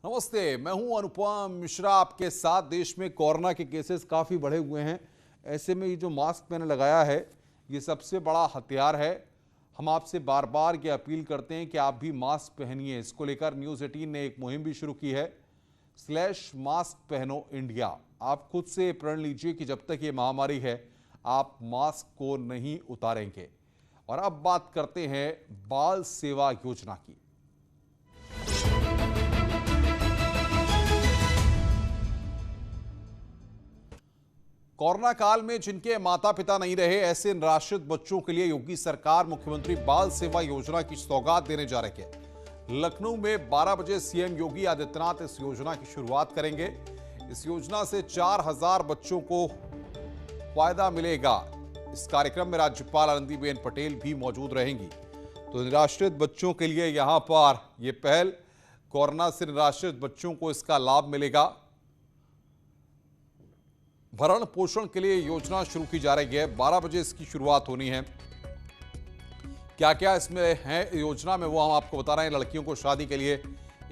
नमस्ते, मैं हूं अनुपम मिश्रा आपके साथ। देश में कोरोना के केसेस काफ़ी बढ़े हुए हैं। ऐसे में ये जो मास्क मैंने लगाया है, ये सबसे बड़ा हथियार है। हम आपसे बार बार ये अपील करते हैं कि आप भी मास्क पहनिए। इसको लेकर न्यूज़ 18 ने एक मुहिम भी शुरू की है, /मास्क पहनो इंडिया। आप खुद से प्रण लीजिए कि जब तक ये महामारी है, आप मास्क को नहीं उतारेंगे। और अब बात करते हैं बाल सेवा योजना की। कोरोना काल में जिनके माता पिता नहीं रहे, ऐसे निराश्रित बच्चों के लिए योगी सरकार मुख्यमंत्री बाल सेवा योजना की सौगात देने जा रही है। लखनऊ में 12 बजे सीएम योगी आदित्यनाथ इस योजना की शुरुआत करेंगे। इस योजना से 4000 बच्चों को फायदा मिलेगा। इस कार्यक्रम में राज्यपाल आनंदीबेन पटेल भी मौजूद रहेंगी। तो निराश्रित बच्चों के लिए यहां पर यह पहल, कोरोना से निराश्रित बच्चों को इसका लाभ मिलेगा। भरण पोषण के लिए योजना शुरू की जा रही है। 12 बजे इसकी शुरुआत होनी है। क्या क्या इसमें है योजना में, वो हम आपको बता रहे हैं। लड़कियों को शादी के लिए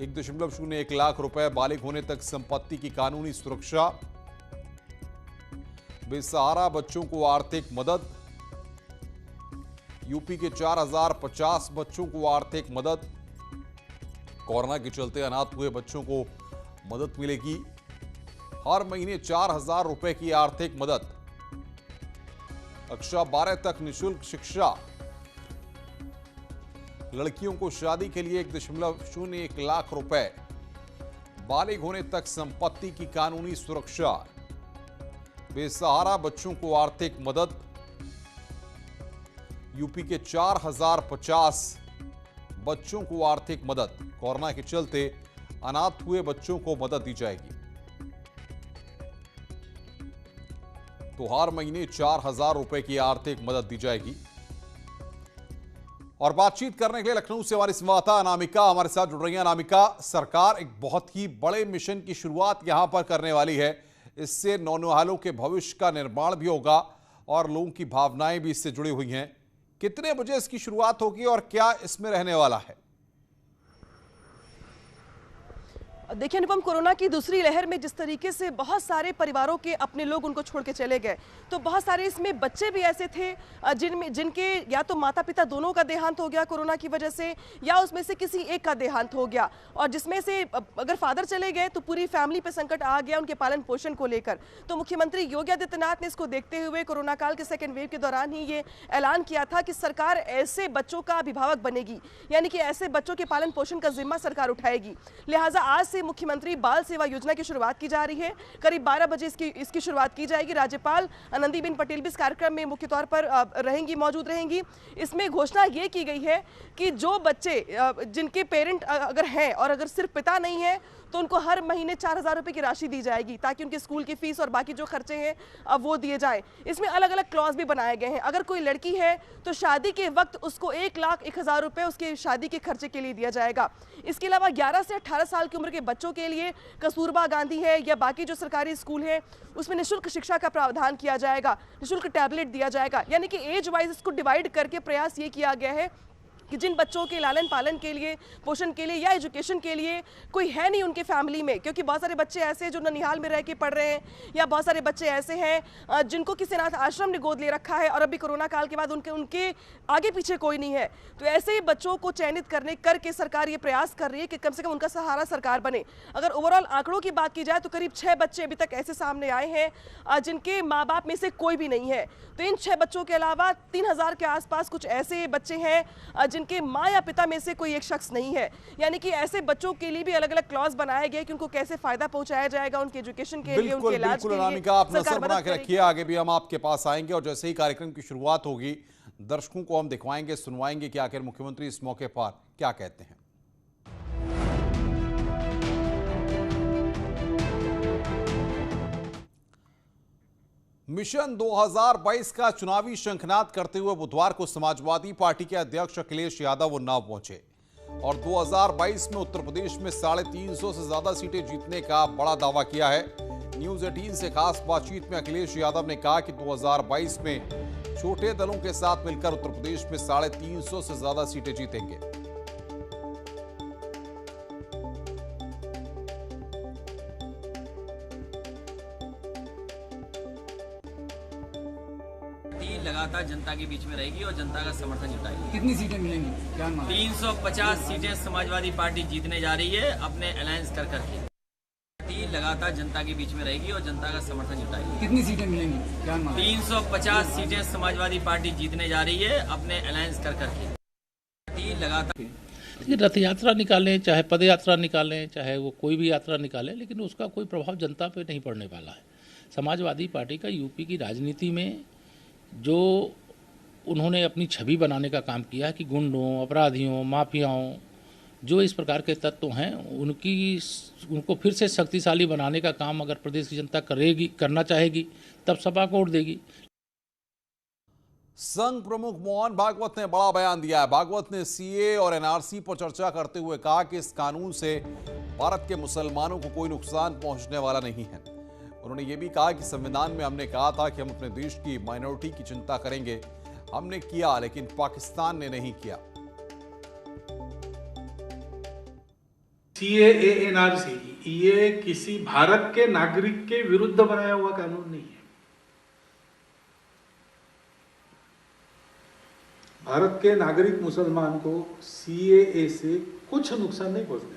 1.01 लाख रुपए, बालिग होने तक संपत्ति की कानूनी सुरक्षा, बेसहारा बच्चों को आर्थिक मदद, यूपी के 4050 बच्चों को आर्थिक मदद, कोरोना के चलते अनाथ हुए बच्चों को मदद मिलेगी। हर महीने 4000 रुपए की आर्थिक मदद, कक्षा 12 तक निःशुल्क शिक्षा, लड़कियों को शादी के लिए 1.01 लाख रुपए, बालिग होने तक संपत्ति की कानूनी सुरक्षा, बेसहारा बच्चों को आर्थिक मदद, यूपी के 4050 बच्चों को आर्थिक मदद, कोरोना के चलते अनाथ हुए बच्चों को मदद दी जाएगी। तो हर महीने 4000 रुपए की आर्थिक मदद दी जाएगी। और बातचीत करने के लिए लखनऊ से हमारी संवाददाता अनामिका हमारे साथ जुड़ रही है। अनामिका, सरकार एक बहुत ही बड़े मिशन की शुरुआत यहां पर करने वाली है। इससे नौनिहालों के भविष्य का निर्माण भी होगा और लोगों की भावनाएं भी इससे जुड़ी हुई हैं। कितने बजे इसकी शुरुआत होगी और क्या इसमें रहने वाला है? देखिए अनुपम, कोरोना की दूसरी लहर में जिस तरीके से बहुत सारे परिवारों के अपने लोग उनको छोड़ के चले गए, तो बहुत सारे इसमें बच्चे भी ऐसे थे जिनके या तो माता पिता दोनों का देहांत हो गया कोरोना की वजह से, या उसमें से किसी एक का देहांत हो गया। और जिसमें से अगर फादर चले गए तो पूरी फैमिली पे संकट आ गया उनके पालन पोषण को लेकर। तो मुख्यमंत्री योगी आदित्यनाथ ने इसको देखते हुए कोरोना काल के सेकेंड वेव के दौरान ही ये ऐलान किया था कि सरकार ऐसे बच्चों का अभिभावक बनेगी, यानी कि ऐसे बच्चों के पालन पोषण का जिम्मा सरकार उठाएगी। लिहाजा आज मुख्यमंत्री बाल सेवा योजना की शुरुआत की जा रही है। करीब 12 बजे इसकी शुरुआत की जाएगी। राज्यपाल आनंदीबेन पटेल भी इस कार्यक्रम में मुख्य तौर पर मौजूद रहेंगी। इसमें घोषणा ये की गई है कि जो बच्चे जिनके पेरेंट अगर हैं और अगर सिर्फ पिता नहीं है, तो उनको हर महीने 4000 रुपए की राशि दी जाएगी, ताकि उनके स्कूल की फीस और बाकी जो खर्चे हैं वो दिए जाएं। इसमें अलग अलग क्लॉज भी बनाए गए हैं। अगर कोई लड़की है तो शादी के वक्त उसको 1,01,000 रुपए उसके शादी के खर्चे के लिए दिया जाएगा। इसके अलावा 11 से 18 साल की उम्र के बच्चों के लिए कस्तूरबा गांधी है या बाकी जो सरकारी स्कूल है, उसमें निःशुल्क शिक्षा का प्रावधान किया जाएगा, निःशुल्क टैबलेट दिया जाएगा। यानी कि एज वाइज इसको डिवाइड करके प्रयास ये किया गया है कि जिन बच्चों के लालन पालन के लिए, पोषण के लिए या एजुकेशन के लिए कोई है नहीं उनके फैमिली में, क्योंकि बहुत सारे बच्चे ऐसे हैं जो ननिहाल में रह के पढ़ रहे हैं, या बहुत सारे बच्चे ऐसे हैं जिनको किसी अनाथ आश्रम ने गोद ले रखा है और अभी कोरोना काल के बाद उनके आगे पीछे कोई नहीं है। तो ऐसे ही बच्चों को चयनित करके सरकार ये प्रयास कर रही है कि कम से कम उनका सहारा सरकार बने। अगर ओवरऑल आंकड़ों की बात की जाए तो करीब 6 बच्चे अभी तक ऐसे सामने आए हैं जिनके माँ बाप में से कोई भी नहीं है। तो इन 6 बच्चों के अलावा 3000 के आसपास कुछ ऐसे बच्चे हैं जिनके मां या पिता में से कोई एक शख्स नहीं है। यानी कि ऐसे बच्चों के लिए भी अलग अलग क्लॉज बनाए गए कि उनको कैसे फायदा पहुंचाया जाएगा उनके एजुकेशन के लिए, उनके इलाज के लिए। अनामिका, आप नजर बना के रखिए, आगे भी हम आपके पास आएंगे और जैसे ही कार्यक्रम की शुरुआत होगी, दर्शकों को हम दिखवाएंगे, सुनवाएंगे कि आखिर मुख्यमंत्री इस मौके पर क्या कहते हैं। मिशन 2022 का चुनावी शंखनाद करते हुए बुधवार को समाजवादी पार्टी के अध्यक्ष अखिलेश यादव उन्नाव पहुंचे और 2022 में उत्तर प्रदेश में 350 से ज्यादा सीटें जीतने का बड़ा दावा किया है। न्यूज 18 से खास बातचीत में अखिलेश यादव ने कहा कि 2022 में छोटे दलों के साथ मिलकर उत्तर प्रदेश में 350 से ज्यादा सीटें जीतेंगे। लगातार जनता के बीच में रहेगी और जनता का समर्थन जुटाएगी। कितनी सीटें मिलेंगी? 350 सीटें समाजवादी पार्टी जीतने जा रही है अपने अलायंस कर करके। पार्टी लगातार जनता के बीच में रहेगी और जनता का समर्थन जुटाएगी। कितनी सीटें मिलेंगी? 350 सीटें समाजवादी पार्टी जीतने जा रही है अपने अलायंस कर करके। पार्टी लगातार रथ यात्रा निकालें, चाहे पद यात्रा निकालें, चाहे वो कोई भी यात्रा निकालें, लेकिन उसका कोई प्रभाव जनता पे नहीं पड़ने वाला है। समाजवादी पार्टी का यूपी की राजनीति में जो उन्होंने अपनी छवि बनाने का काम किया है कि गुंडों, अपराधियों, माफियाओं, जो इस प्रकार के तत्व हैं, उनको फिर से शक्तिशाली बनाने का काम अगर प्रदेश की जनता करना चाहेगी, तब सपा को वोट देगी। संघ प्रमुख मोहन भागवत ने बड़ा बयान दिया है। भागवत ने सीए और एनआरसी पर चर्चा करते हुए कहा कि इस कानून से भारत के मुसलमानों को कोई नुकसान पहुंचने वाला नहीं है। उन्होंने ये भी कहा कि संविधान में हमने कहा था कि हम अपने देश की माइनॉरिटी की चिंता करेंगे, हमने किया, लेकिन पाकिस्तान ने नहीं किया। सीएए एनआरसी ये किसी भारत के नागरिक के विरुद्ध बनाया हुआ कानून नहीं है। भारत के नागरिक मुसलमान को सीएए से कुछ नुकसान नहीं पहुंचने वाला।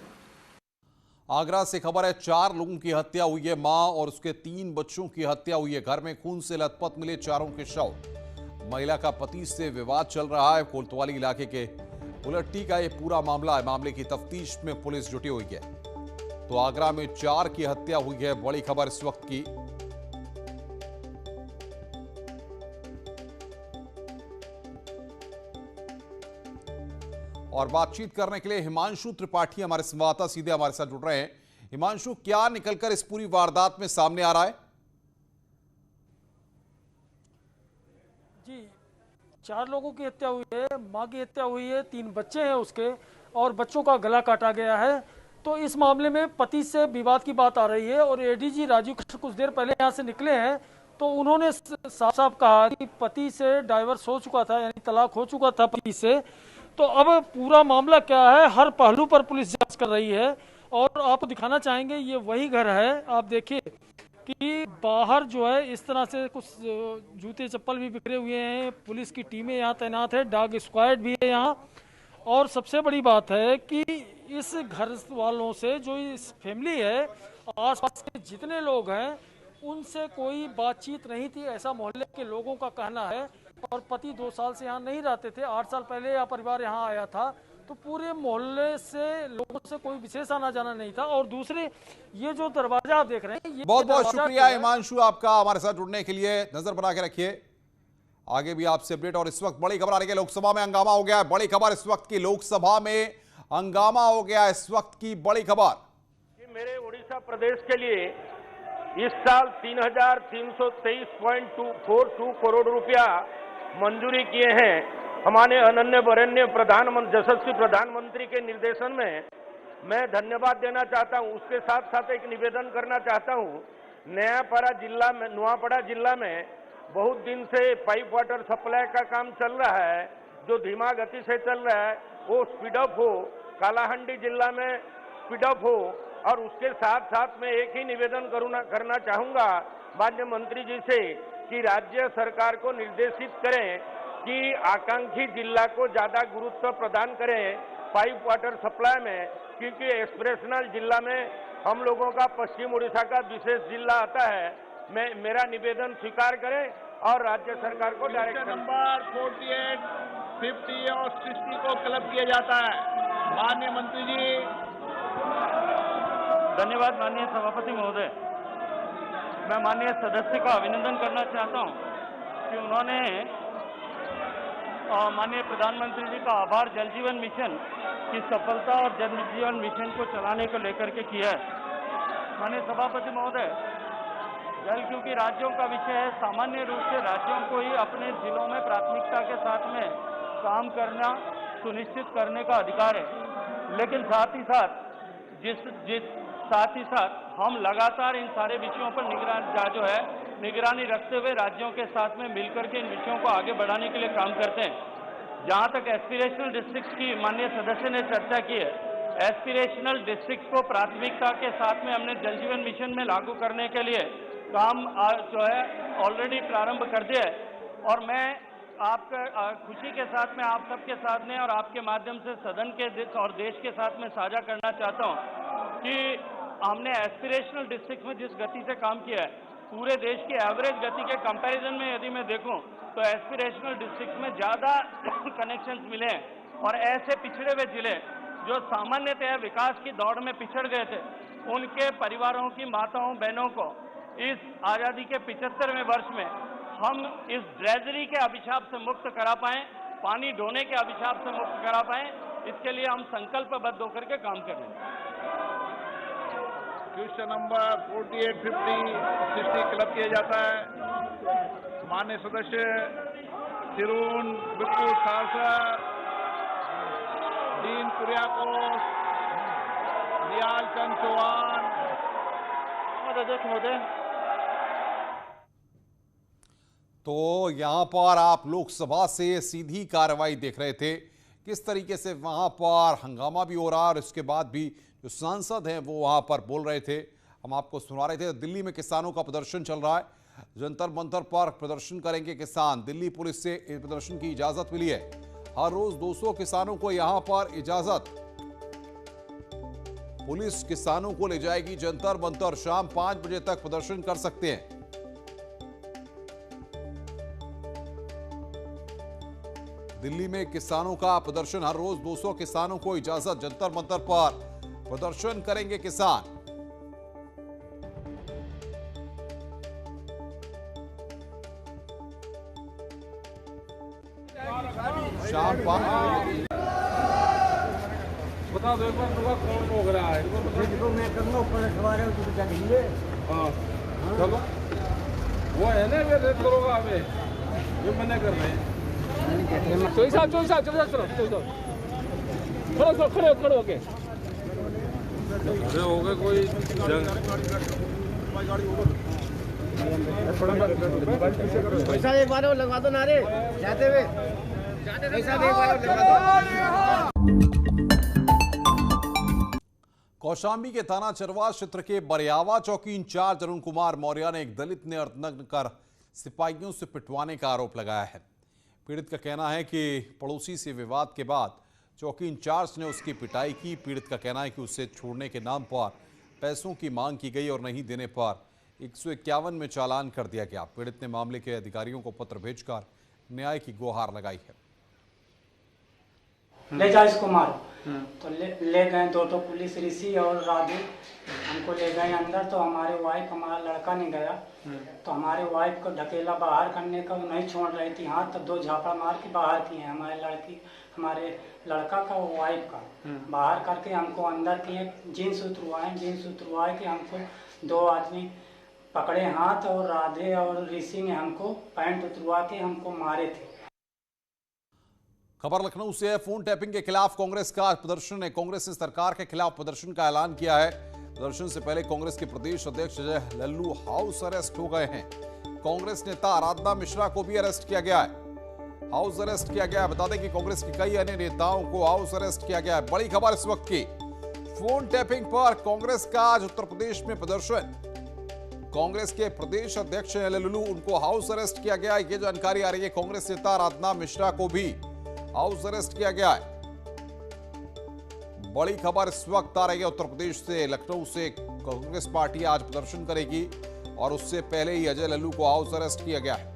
आगरा से खबर है, 4 लोगों की हत्या हुई है। मां और उसके 3 बच्चों की हत्या हुई है। घर में खून से लथपथ मिले चारों के शव। महिला का पति से विवाद चल रहा है। कोतवाली इलाके के उलट्टी का यह पूरा मामला है। मामले की तफ्तीश में पुलिस जुटी हुई है। तो आगरा में 4 की हत्या हुई है। बड़ी खबर इस वक्त की। और बातचीत करने के लिए हिमांशु त्रिपाठी हमारे संवाददाता सीधे हमारे साथ जुड़ रहे हैं। हिमांशु, क्या निकलकर इस पूरी वारदात में सामने आ रहा है? जी, 4 लोगों की हत्या हुई है, मां की हत्या हुई है, 3 बच्चे हैं उसके, और बच्चों का गला काटा गया है। तो इस मामले में पति से विवाद की बात आ रही है और एडीजी राजीव कृष्ण कुछ देर पहले यहां से निकले हैं, तो उन्होंने साफ साफ कहा कि पति से डाइवर्स हो चुका था, यानी तलाक हो चुका था पति से। तो अब पूरा मामला क्या है, हर पहलू पर पुलिस जांच कर रही है। और आपको दिखाना चाहेंगे, ये वही घर है। आप देखिए कि बाहर जो है इस तरह से कुछ जूते चप्पल भी बिखरे हुए हैं। पुलिस की टीमें यहाँ तैनात है, डॉग स्क्वाड भी है यहाँ। और सबसे बड़ी बात है कि इस घर वालों से, जो इस फैमिली है, आसपास के जितने लोग हैं, उनसे कोई बातचीत नहीं थी, ऐसा मोहल्ले के लोगों का कहना है। और पति 2 साल से यहाँ नहीं रहते थे, 8 साल पहले यह परिवार यहाँ आया था। तो पूरे मोहल्ले से लोगों से कोई विशेष आना जाना नहीं था। और दूसरे, ये जो दरवाजा आप देख रहे हैं, ये बहुत बहुत शुक्रिया हिमांशु आपका हमारे साथ जुड़ने के लिए। नजर बना के रखिए, आगे भी आपसे अपडेट। और इस वक्त बड़ी खबर आ रही है, लोकसभा में हंगामा हो गया है। बड़ी खबर इस वक्त की, लोकसभा में हंगामा हो गया इस वक्त की बड़ी खबर। मेरे उड़ीसा प्रदेश के लिए इस साल 3,323.42 करोड़ रुपया मंजूरी किए हैं। हमारे अनन्य वरेण्य यशस्वी प्रधानमंत्री के निर्देशन में मैं धन्यवाद देना चाहता हूं। उसके साथ साथ एक निवेदन करना चाहता हूं। नुआपड़ा जिला में बहुत दिन से पाइप वाटर सप्लाई का काम चल रहा है, जो धीमा गति से चल रहा है, वो स्पीड अप हो। कालाहांडी जिला में स्पीड अप हो। और उसके साथ साथ मैं एक ही निवेदन करना चाहूंगा माननीय मंत्री जी से कि राज्य सरकार को निर्देशित करें कि आकांक्षी जिला को ज्यादा गुरुत्व प्रदान करें पाइप वाटर सप्लाई में, क्योंकि एक्सप्रेशनल जिला में हम लोगों का पश्चिम उड़ीसा का विशेष जिला आता है। मेरा निवेदन स्वीकार करें और राज्य सरकार को डायरेक्शन नंबर 48, 50 और 60 को क्लब किया जाता है। माननीय मंत्री जी। धन्यवाद माननीय सभापति महोदय। मैं माननीय सदस्य का अभिनंदन करना चाहता हूं कि उन्होंने माननीय प्रधानमंत्री जी का आभार जल जीवन मिशन की सफलता और जल जीवन मिशन को चलाने को लेकर के किया है। माननीय सभापति महोदय, जल क्योंकि राज्यों का विषय है, सामान्य रूप से राज्यों को ही अपने जिलों में प्राथमिकता के साथ में काम करना सुनिश्चित करने का अधिकार है। लेकिन साथ ही साथ हम लगातार इन सारे विषयों पर निगरानी रखते हुए राज्यों के साथ में मिलकर के इन विषयों को आगे बढ़ाने के लिए काम करते हैं। जहां तक एस्पिरेशनल डिस्ट्रिक्ट की माननीय सदस्य ने चर्चा की है, एस्पिरेशनल डिस्ट्रिक्ट को प्राथमिकता के साथ में हमने जल जीवन मिशन में लागू करने के लिए काम जो है ऑलरेडी प्रारंभ कर दिया है। और मैं आपका खुशी के साथ में आप सबके साथ में और आपके माध्यम से सदन के और देश के साथ में साझा करना चाहता हूं कि हमने एस्पिरेशनल डिस्ट्रिक्ट में जिस गति से काम किया है, पूरे देश की एवरेज गति के कंपैरिजन में यदि मैं देखूं तो एस्पिरेशनल डिस्ट्रिक्ट में ज़्यादा कनेक्शंस मिले हैं। और ऐसे पिछड़े हुए जिले जो सामान्यतः विकास की दौड़ में पिछड़ गए थे, उनके परिवारों की माताओं बहनों को इस आज़ादी के 75वें वर्ष में हम इस ड्रेजरी के अभिशाप से मुक्त करा पाएं, पानी ढोने के अभिशाप से मुक्त करा पाएं, इसके लिए हम संकल्पबद्ध होकर के काम कर रहे हैं। क्वेश्चन नंबर 4850-60 क्लब किया जाता है। माननीय सदस्य तिरुन बिट्टू सारसर, डीन कुरियाकोस, नियाल चंद चौहान। अध्यक्ष महोदय, तो यहां पर आप लोकसभा से सीधी कार्रवाई देख रहे थे, किस तरीके से वहां पर हंगामा भी हो रहा है और इसके बाद भी जो सांसद हैं वो वहां पर बोल रहे थे। हम आपको सुना रहे थे। दिल्ली में किसानों का प्रदर्शन चल रहा है, जंतर मंतर पर प्रदर्शन करेंगे किसान। दिल्ली पुलिस से इस प्रदर्शन की इजाजत मिली है। हर रोज 200 किसानों को यहां पर इजाजत, पुलिस किसानों को ले जाएगी जंतर मंतर। शाम 5 बजे तक प्रदर्शन कर सकते हैं। दिल्ली में किसानों का प्रदर्शन, हर रोज 200 किसानों को इजाजत, जंतर मंतर पर प्रदर्शन करेंगे किसान। शाम 5 बता दो एक बार कौन भोग रहा है? मैं करूँगा ऊपर सवार है तो क्या कहेंगे? हाँ चलो, वो है ना वे रेट करोगा हमें, ये मना कर रहे हैं। खड़े हो गए कोई पैसा एक बार लगवा दो नारे जाते हुए, पैसा एक बार लगवा दो। कौशाम्बी के थाना चरवास क्षेत्र के बरियावा चौकी इंचार्ज अरुण कुमार मौर्य ने एक दलित ने अर्धनग्न कर सिपाहियों से पिटवाने का आरोप लगाया है। पीड़ित का कहना है कि पड़ोसी से विवाद के बाद चौकी इंचार्ज ने उसकी पिटाई की। पीड़ित का कहना है कि उसे छोड़ने के नाम पर पैसों की मांग की गई और नहीं देने पर 151 में चालान कर दिया गया। पीड़ित ने मामले के अधिकारियों को पत्र भेजकर न्याय की गुहार लगाई है। ले जा इसको मारो, तो ले गए दो पुलिस, ऋषि और राधे हमको ले गए अंदर। तो हमारे वाइफ, हमारा लड़का नहीं गया, तो हमारे वाइफ को ढकेला बाहर करने का, वो नहीं छोड़ रही थी हाथ, तो 2 झापड़ मार के बाहर किए। हमारे लड़का का, वाइफ का बाहर करके हमको अंदर किए। जीन्स उतरवाए कि हमको 2 आदमी पकड़े हाथ, और राधे और ऋषि ने हमको पैंट उतरवा के हमको मारे थे। खबर लखनऊ से है। फोन टैपिंग के खिलाफ कांग्रेस का प्रदर्शन है। कांग्रेस ने सरकार के खिलाफ प्रदर्शन का ऐलान किया है। प्रदर्शन से पहले कांग्रेस के प्रदेश अध्यक्ष अजय लल्लू हाउस अरेस्ट हो गए हैं। कांग्रेस नेता आराधना मिश्रा को भी अरेस्ट किया गया है, हाउस अरेस्ट किया गया है। बता दें कि कांग्रेस के कई अन्य नेताओं को हाउस अरेस्ट किया गया है। बड़ी खबर इस वक्त की, फोन टैपिंग पर कांग्रेस का आज उत्तर प्रदेश में प्रदर्शन। कांग्रेस के प्रदेश अध्यक्ष लल्लू, उनको हाउस अरेस्ट किया गया है, ये जानकारी आ रही है। कांग्रेस नेता आराधना मिश्रा को भी हाउस अरेस्ट किया गया है। बड़ी खबर इस वक्त आ रही है उत्तर प्रदेश से। लखनऊ से कांग्रेस पार्टी आज प्रदर्शन करेगी और उससे पहले ही अजय लल्लू को हाउस अरेस्ट किया गया है।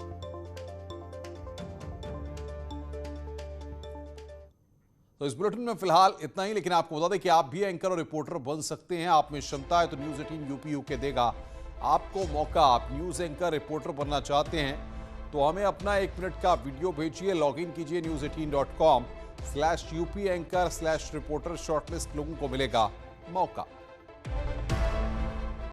तो इस बुलेटिन में फिलहाल इतना ही, लेकिन आपको बता दें कि आप भी एंकर और रिपोर्टर बन सकते हैं। आप में क्षमता है तो न्यूज 18 यूपी यूके देगा आपको मौका। आप न्यूज एंकर रिपोर्टर बनना चाहते हैं तो हमें अपना 1 मिनट का वीडियो भेजिए। लॉगिन कीजिए news18.com/UP एंकर/रिपोर्टर। शॉर्टलिस्ट लोगों को मिलेगा मौका।